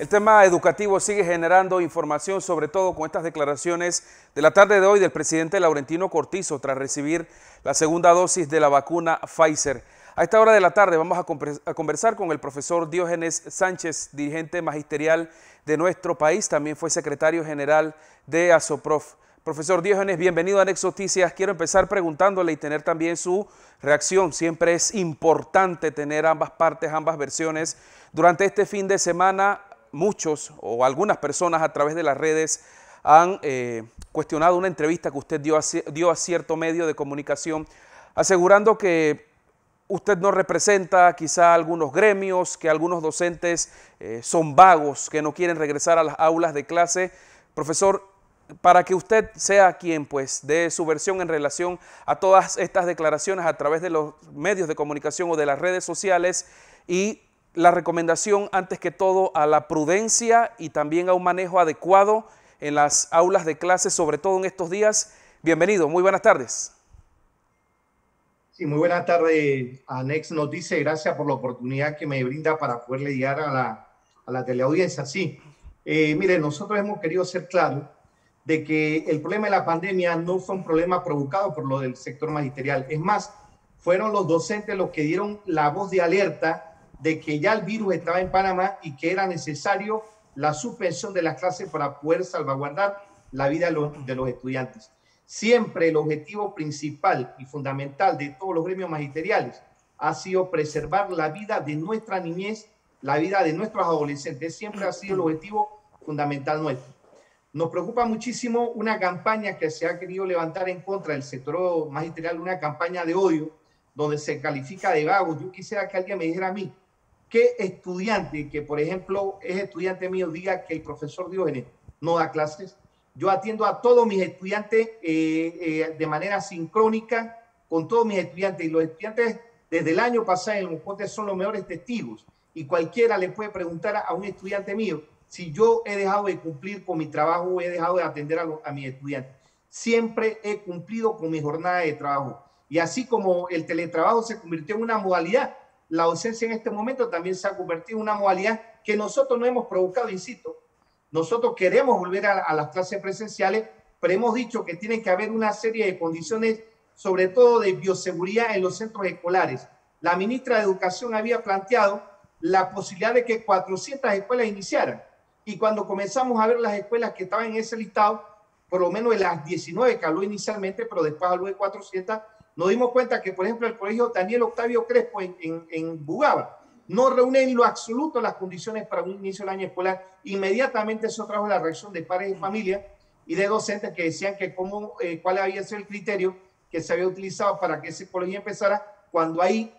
El tema educativo sigue generando información, sobre todo con estas declaraciones de la tarde de hoy del presidente Laurentino Cortizo tras recibir la segunda dosis de la vacuna Pfizer. A esta hora de la tarde vamos a conversar con el profesor Diógenes Sánchez, dirigente magisterial de nuestro país, también fue secretario general de ASOPROF. Profesor Diógenes, bienvenido a Nexo Noticias. Quiero empezar preguntándole y tener también su reacción. Siempre es importante tener ambas partes, ambas versiones. Durante este fin de semana, muchos o algunas personas a través de las redes han cuestionado una entrevista que usted dio a cierto medio de comunicación, asegurando que usted no representa quizá algunos gremios, que algunos docentes son vagos, que no quieren regresar a las aulas de clase. Profesor, para que usted sea quien pues dé su versión en relación a todas estas declaraciones a través de los medios de comunicación o de las redes sociales, y la recomendación antes que todo a la prudencia y también a un manejo adecuado en las aulas de clase, sobre todo en estos días. Bienvenido, muy buenas tardes. Sí, muy buenas tardes a Nexo Noticias. Gracias por la oportunidad que me brinda para poderle llegar a la teleaudiencia. Sí, mire, nosotros hemos querido ser claros de que el problema de la pandemia no fue un problema provocado por lo del sector magisterial. Es más, fueron los docentes los que dieron la voz de alerta de que ya el virus estaba en Panamá y que era necesario la suspensión de las clases para poder salvaguardar la vida de los estudiantes. Siempre el objetivo principal y fundamental de todos los gremios magisteriales ha sido preservar la vida de nuestra niñez, la vida de nuestros adolescentes. Siempre ha sido el objetivo fundamental nuestro. Nos preocupa muchísimo una campaña que se ha querido levantar en contra del sector magisterial, una campaña de odio, donde se califica de vagos. Yo quisiera que alguien me dijera a mí, ¿qué estudiante que, por ejemplo, es estudiante mío, diga que el profesor Diógenes no da clases? Yo atiendo a todos mis estudiantes de manera sincrónica con todos mis estudiantes, y los estudiantes desde el año pasado en los Montes son los mejores testigos, y cualquiera le puede preguntar a un estudiante mío si yo he dejado de cumplir con mi trabajo o he dejado de atender a mis estudiantes. Siempre he cumplido con mi jornada de trabajo, y así como el teletrabajo se convirtió en una modalidad, la docencia en este momento también se ha convertido en una modalidad que nosotros no hemos provocado, insisto. Nosotros queremos volver a las clases presenciales, pero hemos dicho que tiene que haber una serie de condiciones, sobre todo de bioseguridad en los centros escolares. La ministra de Educación había planteado la posibilidad de que 400 escuelas iniciaran, y cuando comenzamos a ver las escuelas que estaban en ese listado, por lo menos de las 19 que habló inicialmente, pero después habló de 400, nos dimos cuenta que, por ejemplo, el colegio Daniel Octavio Crespo en Bugaba no reúne en lo absoluto las condiciones para un inicio del año escolar. Inmediatamente eso trajo la reacción de padres de familia y de docentes que decían que cuál había sido el criterio que se había utilizado para que ese colegio empezara, cuando ahí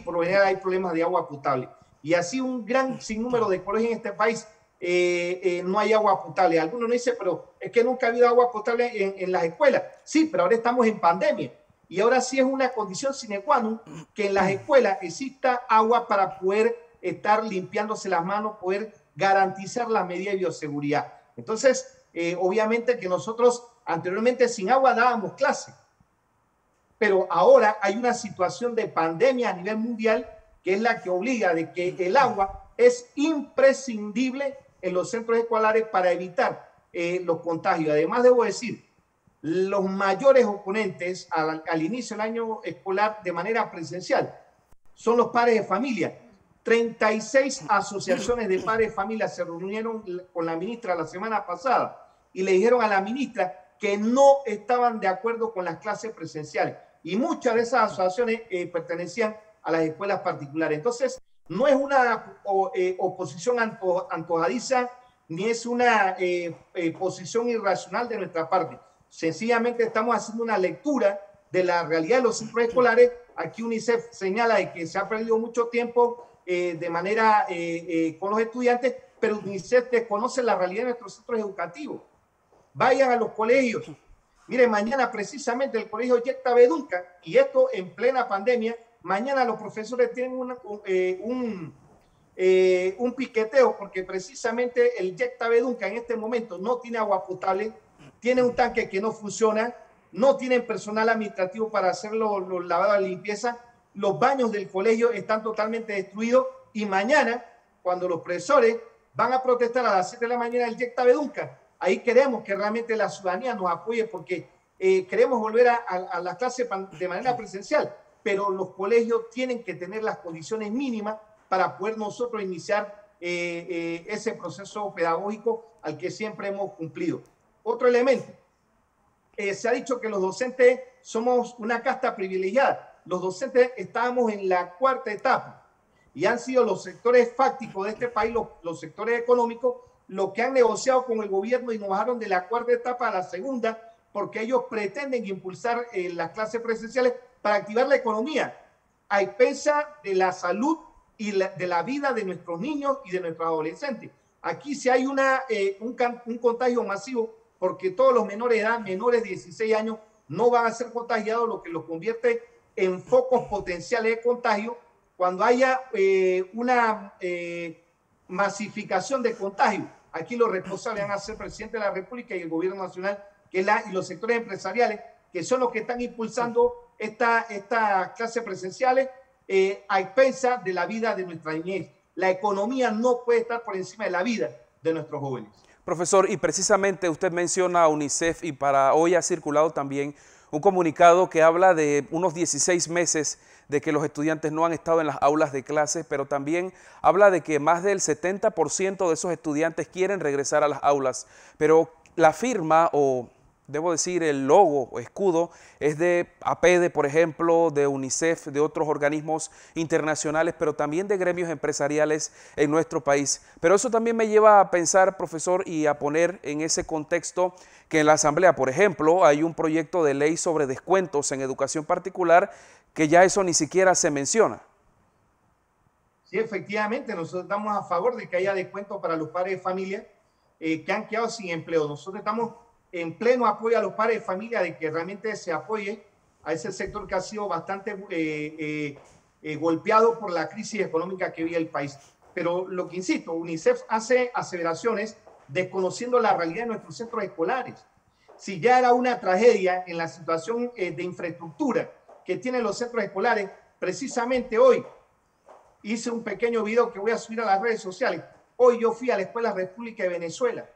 por lo general hay problemas de agua potable. Y así un gran sinnúmero de colegios en este país no hay agua potable. Algunos nos dicen, pero es que nunca ha habido agua potable en las escuelas. Sí, pero ahora estamos en pandemia. Y ahora sí es una condición sine qua non que en las escuelas exista agua para poder estar limpiándose las manos, poder garantizar las medidas de bioseguridad. Entonces, obviamente que nosotros anteriormente sin agua dábamos clase, pero ahora hay una situación de pandemia a nivel mundial que es la que obliga de que el agua es imprescindible en los centros escolares para evitar los contagios. Además, debo decir, los mayores oponentes al inicio del año escolar de manera presencial son los padres de familia. 36 asociaciones de padres de familia se reunieron con la ministra la semana pasada y le dijeron a la ministra que no estaban de acuerdo con las clases presenciales, y muchas de esas asociaciones pertenecían a las escuelas particulares. Entonces, no es una oposición antojadiza ni es una posición irracional de nuestra parte. Sencillamente estamos haciendo una lectura de la realidad de los centros escolares. Aquí UNICEF señala de que se ha perdido mucho tiempo de manera con los estudiantes, pero UNICEF desconoce la realidad de nuestros centros educativos. Vayan a los colegios. Miren, mañana precisamente el colegio Yecta Bedunca, y esto en plena pandemia, mañana los profesores tienen un piqueteo porque precisamente el Yecta Bedunca en este momento no tiene agua potable, tiene un tanque que no funciona, no tienen personal administrativo para hacer los lavados de limpieza, los baños del colegio están totalmente destruidos, y mañana, cuando los profesores van a protestar a las 7 de la mañana el YEC Tabedunca. Ahí queremos que realmente la ciudadanía nos apoye porque queremos volver a las clases de manera presencial, pero los colegios tienen que tener las condiciones mínimas para poder nosotros iniciar ese proceso pedagógico al que siempre hemos cumplido. Otro elemento, se ha dicho que los docentes somos una casta privilegiada. Los docentes estábamos en la cuarta etapa y han sido los sectores fácticos de este país, los sectores económicos, los que han negociado con el gobierno y nos bajaron de la cuarta etapa a la segunda, porque ellos pretenden impulsar las clases presenciales para activar la economía, a expensas de la salud y de la vida de nuestros niños y de nuestros adolescentes. Aquí si hay un contagio masivo, porque todos los menores de edad, menores de 16 años, no van a ser contagiados, lo que los convierte en focos potenciales de contagio. Cuando haya una masificación de contagio, aquí los responsables van a ser el presidente de la República y el gobierno nacional, y los sectores empresariales, que son los que están impulsando estas clases presenciales a expensas de la vida de nuestra niñez. La economía no puede estar por encima de la vida de nuestros jóvenes. Profesor, y precisamente usted menciona a UNICEF y para hoy ha circulado también un comunicado que habla de unos 16 meses de que los estudiantes no han estado en las aulas de clases, pero también habla de que más del 70% de esos estudiantes quieren regresar a las aulas, pero la firma o debo decir el logo o escudo es de APEDE, por ejemplo, de UNICEF, de otros organismos internacionales, pero también de gremios empresariales en nuestro país. Pero eso también me lleva a pensar, profesor, y a poner en ese contexto que en la Asamblea, por ejemplo, hay un proyecto de ley sobre descuentos en educación particular que ya eso ni siquiera se menciona. Sí, efectivamente, nosotros estamos a favor de que haya descuentos para los padres de familia que han quedado sin empleo. Nosotros estamos en pleno apoyo a los padres de familia de que realmente se apoye a ese sector que ha sido bastante golpeado por la crisis económica que vive el país. Pero lo que insisto, UNICEF hace aseveraciones desconociendo la realidad de nuestros centros escolares. Si ya era una tragedia en la situación de infraestructura que tienen los centros escolares, precisamente hoy hice un pequeño video que voy a subir a las redes sociales. Hoy yo fui a la Escuela República de Venezuela,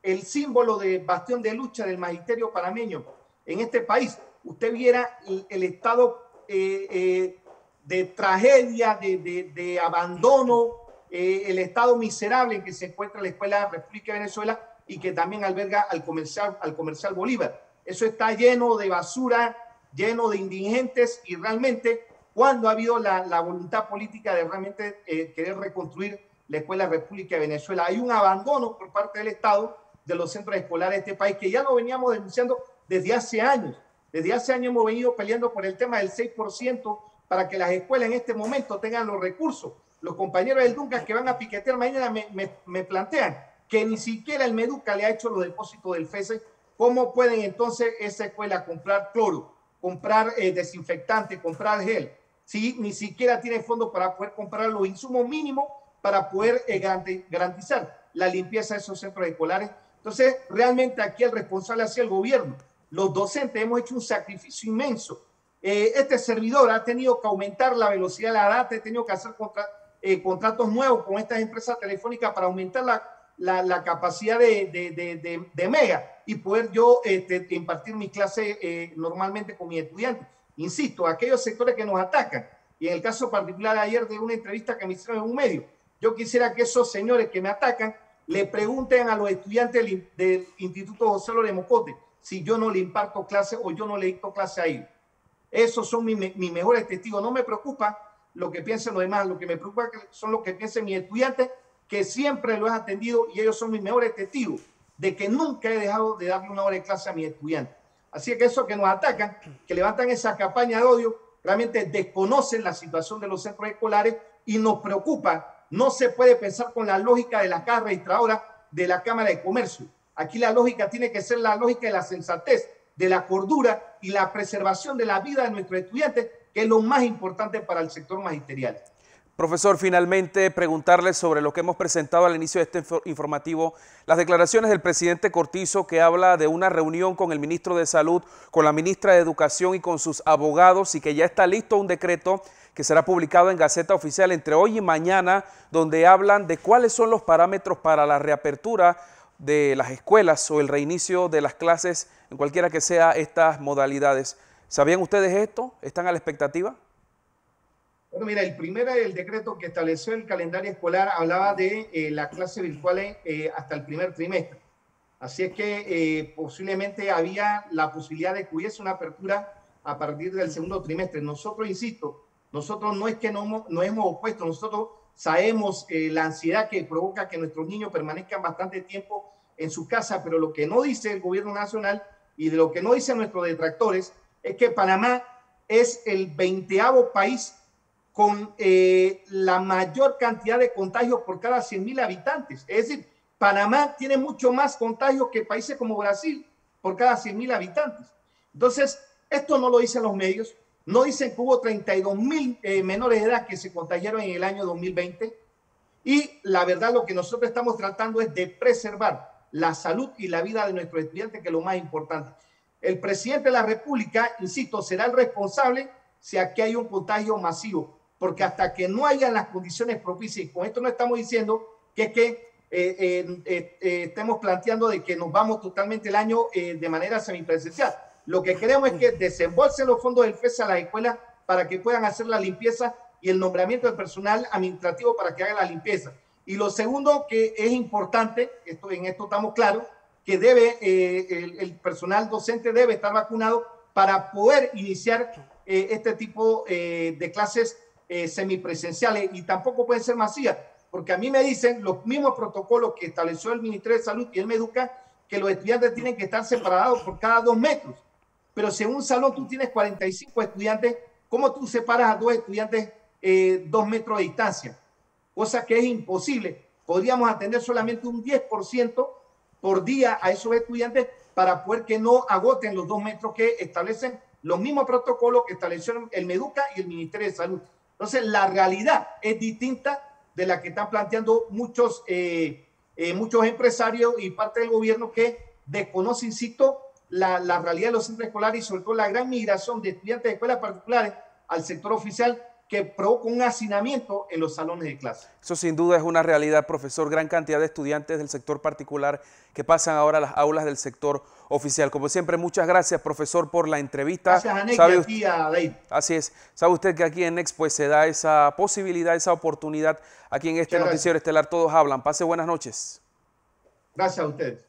el símbolo de bastión de lucha del magisterio panameño en este país. Usted viera el estado de tragedia, de abandono, el estado miserable en que se encuentra la Escuela República de Venezuela y que también alberga al comercial Bolívar. Eso está lleno de basura, lleno de indigentes y realmente, ¿cuándo ha habido la voluntad política de realmente querer reconstruir la Escuela República de Venezuela? Hay un abandono por parte del Estado de los centros escolares de este país, que ya lo veníamos denunciando desde hace años. Desde hace años hemos venido peleando por el tema del 6% para que las escuelas en este momento tengan los recursos. Los compañeros del Dunca que van a piquetear mañana me plantean que ni siquiera el Meduca le ha hecho los depósitos del FESE. ¿Cómo pueden entonces esa escuela comprar cloro, comprar desinfectante, comprar gel, si ni siquiera tiene fondos para poder comprar los insumos mínimos para poder garantizar la limpieza de esos centros escolares? Entonces, realmente aquí el responsable ha sido el gobierno. Los docentes hemos hecho un sacrificio inmenso. Este servidor ha tenido que aumentar la velocidad de la data, ha tenido que hacer contratos nuevos con estas empresas telefónicas para aumentar la capacidad de mega y poder yo impartir mi clase normalmente con mis estudiantes. Insisto, aquellos sectores que nos atacan, y en el caso particular ayer de una entrevista que me hicieron en un medio, yo quisiera que esos señores que me atacan le pregunten a los estudiantes del Instituto José Lore Mocote si yo no le imparto clase o yo no le dicto clase a ellos. Esos son mis mejores testigos. No me preocupa lo que piensen los demás, lo que me preocupa son lo que piensen mis estudiantes, que siempre los he atendido y ellos son mis mejores testigos de que nunca he dejado de darle una hora de clase a mis estudiantes. Así que esos que nos atacan, que levantan esa campaña de odio, realmente desconocen la situación de los centros escolares y nos preocupa. No se puede pensar con la lógica de la caja registradora de la Cámara de Comercio. Aquí la lógica tiene que ser la lógica de la sensatez, de la cordura y la preservación de la vida de nuestros estudiantes, que es lo más importante para el sector magisterial. Profesor, finalmente preguntarle sobre lo que hemos presentado al inicio de este informativo, las declaraciones del presidente Cortizo que habla de una reunión con el ministro de Salud, con la ministra de Educación y con sus abogados y que ya está listo un decreto que será publicado en Gaceta Oficial entre hoy y mañana, donde hablan de cuáles son los parámetros para la reapertura de las escuelas o el reinicio de las clases en cualquiera que sea estas modalidades. ¿Sabían ustedes esto? ¿Están a la expectativa? Bueno, mira, el decreto que estableció el calendario escolar hablaba de las clases virtuales hasta el primer trimestre. Así es que posiblemente había la posibilidad de que hubiese una apertura a partir del segundo trimestre. Nosotros, insisto, nosotros no es que no hemos opuesto, nosotros sabemos la ansiedad que provoca que nuestros niños permanezcan bastante tiempo en su casa, pero lo que no dice el gobierno nacional y de lo que no dicen nuestros detractores es que Panamá es el 20º país con la mayor cantidad de contagios por cada 100.000 habitantes. Es decir, Panamá tiene mucho más contagios que países como Brasil por cada 100.000 habitantes. Entonces, esto no lo dicen los medios. No dicen que hubo 32.000 menores de edad que se contagiaron en el año 2020. Y la verdad, lo que nosotros estamos tratando es de preservar la salud y la vida de nuestros estudiantes, que es lo más importante. El presidente de la República, insisto, será el responsable si aquí hay un contagio masivo, porque hasta que no haya las condiciones propicias, y con esto no estamos diciendo que estemos planteando de que nos vamos totalmente el año de manera semipresencial. Lo que queremos es que desembolsen los fondos del FES a las escuelas para que puedan hacer la limpieza y el nombramiento del personal administrativo para que haga la limpieza. Y lo segundo que es importante, en esto estamos claros, que el personal docente debe estar vacunado para poder iniciar este tipo de clases semipresenciales, y tampoco pueden ser masivas, porque a mí me dicen los mismos protocolos que estableció el Ministerio de Salud y el Meduca, que los estudiantes tienen que estar separados por cada 2 metros. Pero si en un salón tú tienes 45 estudiantes, ¿cómo tú separas a 2 estudiantes 2 metros de distancia? Cosa que es imposible. Podríamos atender solamente un 10% por día a esos estudiantes para poder que no agoten los 2 metros que establecen los mismos protocolos que establecieron el Meduca y el Ministerio de Salud. Entonces, la realidad es distinta de la que están planteando muchos empresarios y parte del gobierno que desconoce, insisto, la realidad de los centros escolares y sobre todo la gran migración de estudiantes de escuelas particulares al sector oficial, que provoca un hacinamiento en los salones de clase. Eso sin duda es una realidad, profesor. Gran cantidad de estudiantes del sector particular que pasan ahora a las aulas del sector oficial. Como siempre, muchas gracias, profesor, por la entrevista. Gracias, Anek, y a ti, a David. Así es. Sabe usted que aquí en Next pues, se da esa posibilidad, esa oportunidad aquí en este noticiero estelar Todos Hablan. Pase buenas noches. Gracias a ustedes.